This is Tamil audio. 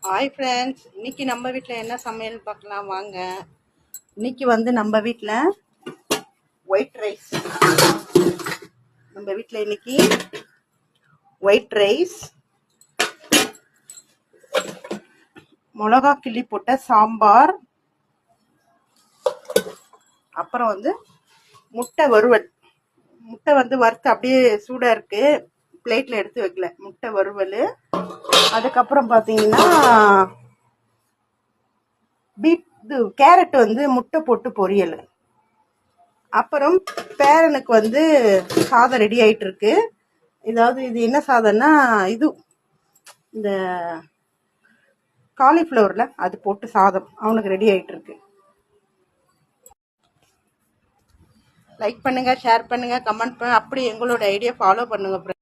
ஹாய் ஃப்ரெண்ட்ஸ், இன்னைக்கு நம்ம வீட்டில் என்ன சமையல் பார்க்கலாம் வாங்க. இன்னைக்கு வந்து நம்ம வீட்டில் ஒயிட் ரைஸ். நம்ம வீட்டில் இன்னைக்கு ஒயிட் ரைஸ், மிளகா கிள்ளி போட்ட சாம்பார், அப்புறம் வந்து முட்டை வறுவல். முட்டை வந்து வறுத்து அப்படியே சூடாக இருக்கு, பிளேட்டில் எடுத்து வைக்கல. முட்டை வறுவல். அதுக்கப்புறம் பார்த்தீங்கன்னா கேரட் வந்து முட்டை போட்டு பொரியல். அப்புறம் பேரனுக்கு வந்து சாதம் ரெடி ஆயிட்டு இருக்கு. இது என்ன சாதம்னா இந்த காலிஃப்ளவர்ல அது போட்டு சாதம் அவனுக்கு ரெடி ஆயிட்டு இருக்கு. லைக் பண்ணுங்க, ஷேர் பண்ணுங்க, கமெண்ட் பண்ணுங்க, அப்படி எங்களோட ஐடியா ஃபாலோ பண்ணுங்க.